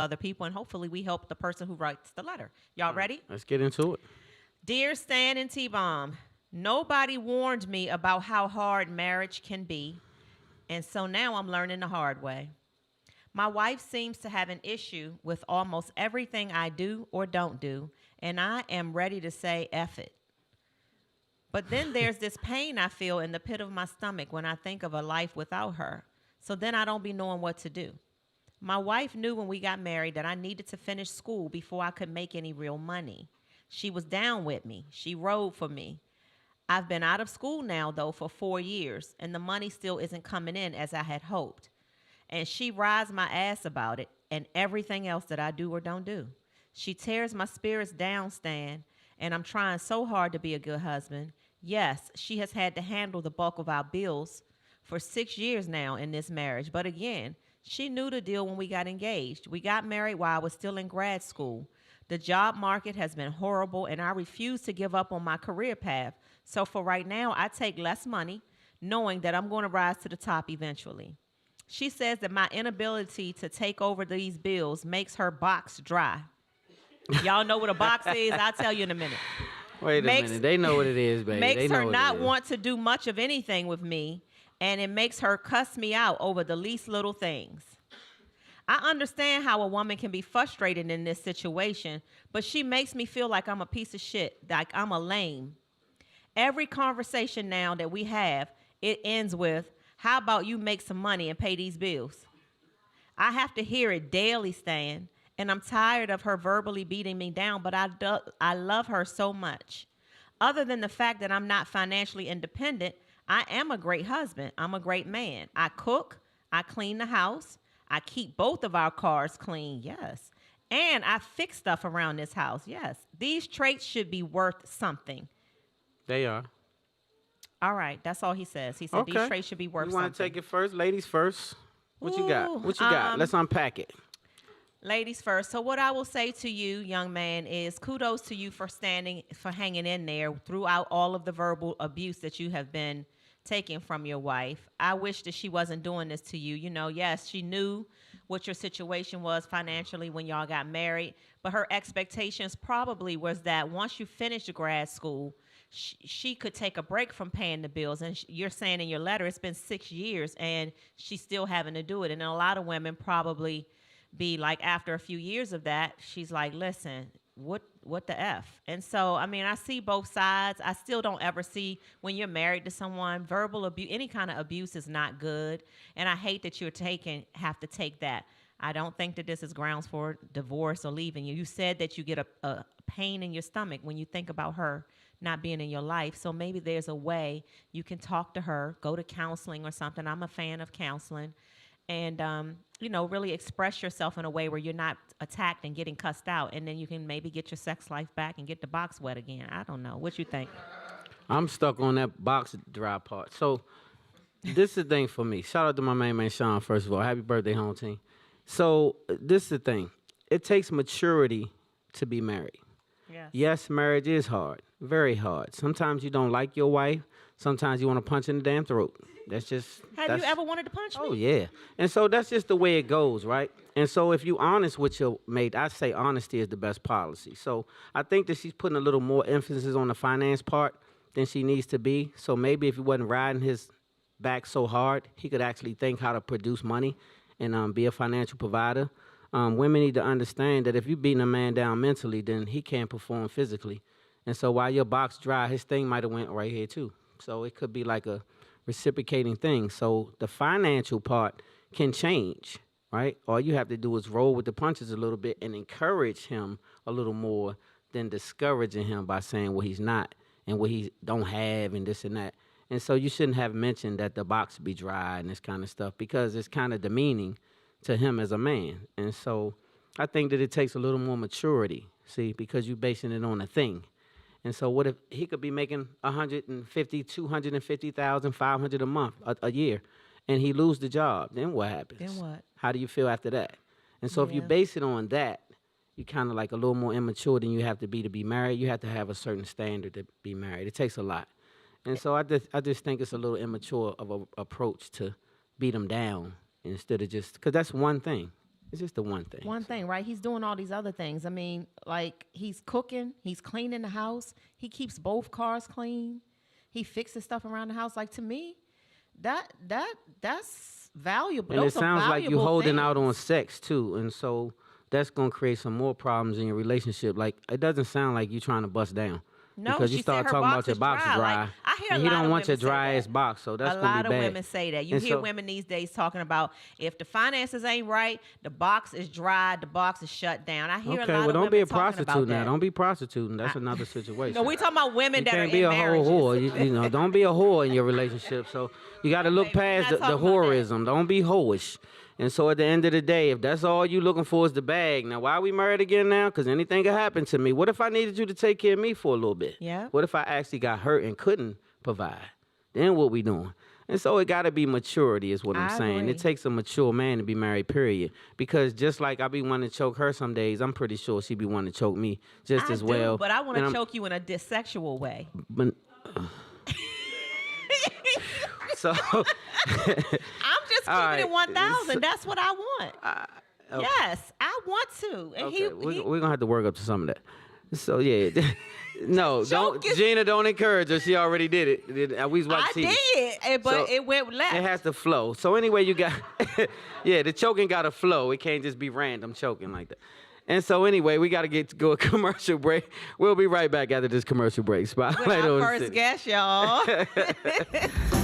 other people, and hopefully we help the person who writes the letter. Y'all ready? Let's get into it. Dear Stan and T Bomb, nobody warned me about how hard marriage can be, and so now I'm learning the hard way. My wife seems to have an issue with almost everything I do or don't do, and I am ready to say F it. But then there's this pain I feel in the pit of my stomach when I think of a life without her. So then I don't be knowing what to do. My wife knew when we got married that I needed to finish school before I could make any real money. She was down with me. She rode for me. I've been out of school now, though, for 4 years, and the money still isn't coming in as I had hoped. And she rides my ass about it and everything else that I do or don't do. She tears my spirits down, Stan, and I'm trying so hard to be a good husband. Yes, she has had to handle the bulk of our bills for 6 years now in this marriage. But again, she knew the deal when we got engaged. We got married while I was still in grad school. The job market has been horrible, and I refuse to give up on my career path. So for right now, I take less money, knowing that I'm going to rise to the top eventually. She says that my inability to take over these bills makes her box dry. Y'all know what a box is? I'll tell you in a minute. Wait a minute. They know what it is, baby. They Makes know her what not it is. want to do much of anything with me, and it makes her cuss me out over the least little things. I understand how a woman can be frustrated in this situation, but she makes me feel like I'm a piece of shit, like I'm a lame. Every conversation now that we have, it ends with, how about you make some money and pay these bills? I have to hear it daily, Stan, and I'm tired of her verbally beating me down, but I love her so much. Other than the fact that I'm not financially independent, I am a great husband. I'm a great man. I cook, I clean the house, I keep both of our cars clean, yes. And I fix stuff around this house, yes. These traits should be worth something. They are. All right, that's all he says. He said these Okay. traits should be worth You something. want to take it first? Ladies first. What you got? Ooh, What you got? Let's unpack it. Ladies first. So what I will say to you, young man, is kudos to you for hanging in there throughout all of the verbal abuse that you have been taking from your wife. I wish that she wasn't doing this to you. You know, yes, she knew what your situation was financially when y'all got married, but her expectations probably was that once you finished grad school, she could take a break from paying the bills. And you're saying in your letter it's been 6 years and she's still having to do it. And a lot of women probably be like, after a few years of that, she's like, listen, what the F? And so, I mean, I see both sides. I still don't ever see, when you're married to someone, verbal abuse, any kind of abuse is not good. And I hate that have to take that. I don't think that this is grounds for divorce or leaving you. You said that you get a pain in your stomach when you think about her not being in your life. So maybe there's a way you can talk to her, go to counseling or something. I'm a fan of counseling. And, really express yourself in a way where you're not attacked and getting cussed out. And then you can maybe get your sex life back and get the box wet again. I don't know. What you think? I'm stuck on that box dry part. So this is the thing for me. Shout out to my main man Sean, first of all. Happy birthday, home team. So this is the thing. It takes maturity to be married. Yes, marriage is hard, very hard. Sometimes you don't like your wife. Sometimes you want to punch in the damn throat. That's just. Have you ever wanted to punch me? Oh yeah, and so that's just the way it goes, right? And so if you honest with your mate, I say honesty is the best policy. So I think that she's putting a little more emphasis on the finance part than she needs to be. So maybe if he wasn't riding his back so hard, he could actually think how to produce money and be a financial provider. Women need to understand that if you're beating a man down mentally, then he can't perform physically. And so while your box dry, his thing might have went right here too. So it could be like a reciprocating thing. So the financial part can change, right? All you have to do is roll with the punches a little bit and encourage him a little more than discouraging him by saying what he's not and what he don't have and this and that. And so you shouldn't have mentioned that the box be dry and this kind of stuff because it's kind of demeaning to him as a man. And so I think that it takes a little more maturity, see, because you're basing it on a thing. And so what if he could be making 150, 250,000, 500 a month, a year, and he lose the job? Then what happens? Then what? How do you feel after that? And so if you base it on that, you kind of like a little more immature than you have to be married. You have to have a certain standard to be married. It takes a lot. And so I just think it's a little immature of a approach to beat them down instead of just, because that's one thing. It's just the one thing. One thing, right? He's doing all these other things. I mean, like he's cooking, he's cleaning the house, he keeps both cars clean, he fixes stuff around the house. Like to me, that's valuable. And Those it are sounds like you're valuable holding out things. on sex too, and so that's gonna create some more problems in your relationship. Like it doesn't sound like you're trying to bust down. No, because you she start said her talking box about your is box dry. dry. Like, I hear and a he lot don't of want your women say dry that. ass box, so that's A gonna lot be of bad. women say that. You And hear so- women these days talking about if the finances ain't right, the box is dry, the box is shut down. I hear a Okay, lot well of don't women be a talking prostitute about now. that. Don't be prostituting. That's another situation. No, we talking about women You that are can't be in a marriages. whole whore. You know, don't be a whore in your relationship. So you got to look Baby, we're past not the talking about that. whoreism. Don't be hoish. And so at the end of the day, if that's all you looking for is the bag, now why are we married again now? Because anything could happen to me. What if I needed you to take care of me for a little bit? Yeah. What if I actually got hurt and couldn't provide? Then what we doing? And so it got to be maturity is what I'm I saying. agree. It takes a mature man to be married, period. Because just like I be wanting to choke her some days, I'm pretty sure she be wanting to choke me just I as do, well. but I want And to I'm- choke you in a sexual way. But, so I'm just keeping right, it 1,000. so- That's what I want. okay. Yes, I want to. And Okay, we're gonna have to work up to some of that. So yeah, no, don't Joke is- Gina, don't encourage her. She already did it. We was I watching TV. did, but So, it went left. It has to flow. So anyway, you got, yeah, the choking got to flow. It can't just be random choking like that. And so anyway, we got to go a commercial break. We'll be right back after this commercial break. Spotlight With on our the first City. guest, y'all.